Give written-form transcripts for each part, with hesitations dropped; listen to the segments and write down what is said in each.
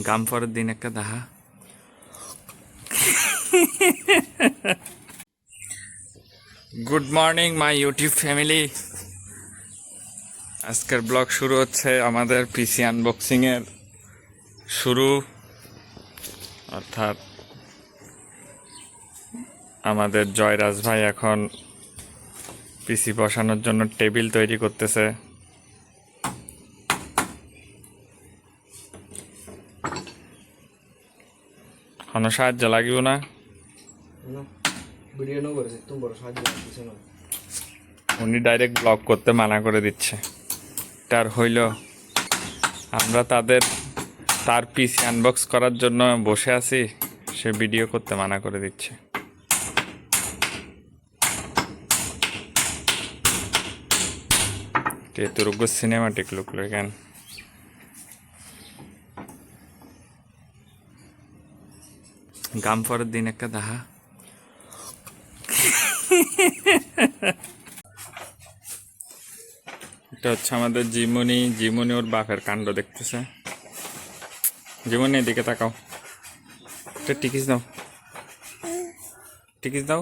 গাম পরের দিন একটা দেখা। Good morning my YouTube family. আজকের ব্লগ শুরু হচ্ছে আমাদের পিসি আনবক্সিং এর শুরু, অর্থাৎ আমাদের জয়রাজ ভাই এখন পিসি বসানোর জন্য টেবিল তৈরি করতেছে। কোনো সাহায্য লাগিব না? উনি ডাইরেক্ট ব্লগ করতে মানা করে দিচ্ছে। তার হইল আমরা তার পিসি আনবক্স করার জন্য বসে আছি, সে ভিডিও করতে মানা করে দিচ্ছে। এতটুকু সিনেমাটিক লুক কেন? গাম পরের দিন একটা দেখা। এটা হচ্ছে আমাদের জিমুনি ওর বাপের কাণ্ড দেখতেছে। জিমুনি এদিকে তাকাও, এটা টিকিস দাও,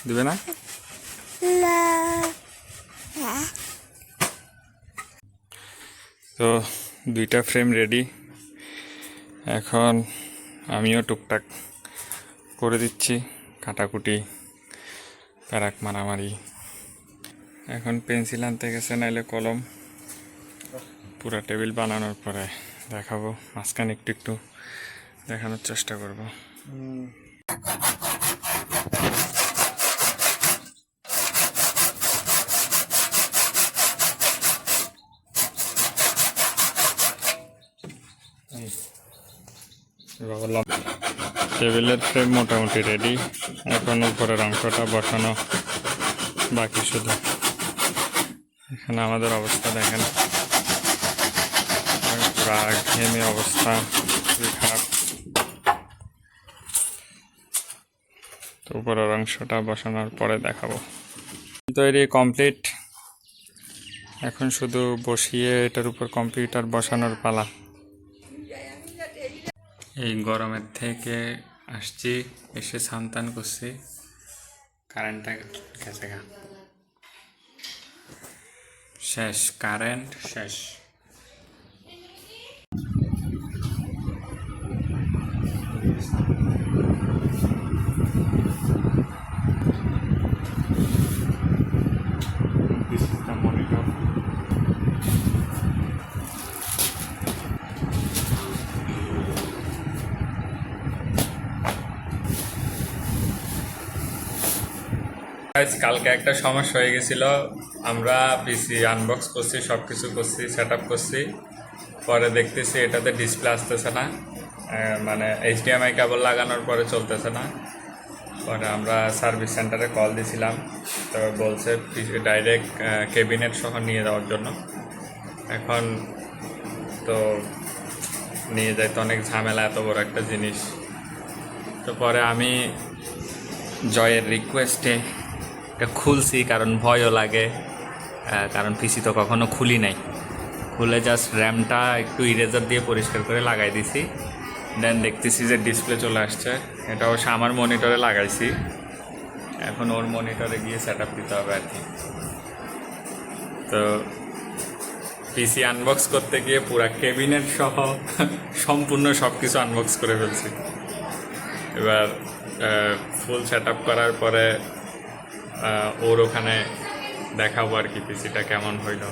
দিবে না? তো দুইটা ফ্রেম রেডি, এখন আমিও টুকটাক করে দিচ্ছি, কাটাকুটি, প্যারাক মারামারি। এখন পেন্সিল আনতে গেছে, নাইলে কলম। পুরা টেবিল বানানোর পরে দেখাবো, মাঝখানে একটু দেখানোর চেষ্টা করব। টেবিলের ফ্রেম মোটামুটি রেডি, এখন উপরের অংশটা বসানো বাকি শুধু। এখানে আমাদের অবস্থা দেখেন, পুরা ঘেমে অবস্থা খুবই খারাপ। তো উপরের অংশটা বসানোর পরে দেখাবো। তৈরি কমপ্লিট, এখন শুধু বসিয়ে এটার উপর কম্পিউটার বসানোর পালা। এই গরমের থেকে আসছি, এসে স্নান করছি, কারেন্টটা গেছে গা, শেষ, কারেন্ট শেষ। This is the monitor. কালকে একটা সমস্যা হয়ে গেছিল, আমরা পিসি আনবক্স করছি, সব কিছু করছি, সেট আপ করছি, পরে দেখতেছি এটাতে ডিসপ্লে আসতেছে না, মানে HDMI কেবল লাগানোর পরে চলতেছে না। পরে আমরা সার্ভিস সেন্টারে কল দিয়েছিলাম, তবে বলছে ডাইরেক্ট ক্যাবিনেট সহ নিয়ে যাওয়ার জন্য। এখন তো নিয়ে যাইতে অনেক ঝামেলা, এত বড় একটা জিনিস। তো পরে আমি জয়ের রিকোয়েস্টে এটা খুলছি, কারণ ভয়ও লাগে, কারণ পিসি তো কখনো খুলি নাই। খুলে জাস্ট র্যামটা একটু ইরেজার দিয়ে পরিষ্কার করে লাগাই দিছি, দেন দেখতেছি যে ডিসপ্লে চলে আসছে। এটা অবশ্য আমার মনিটরে লাগাইছি, এখন ওর মনিটরে গিয়ে সেট আপ দিতে হবে আর কি। তো পিসি আনবক্স করতে গিয়ে পুরা ক্যাবিনেট সহ সম্পূর্ণ সব কিছু আনবক্স করে ফেলছি। এবার ফুল সেট আপ করার পরে ওর ওখানে দেখাবো আর কি পিসিটা কেমন হইল।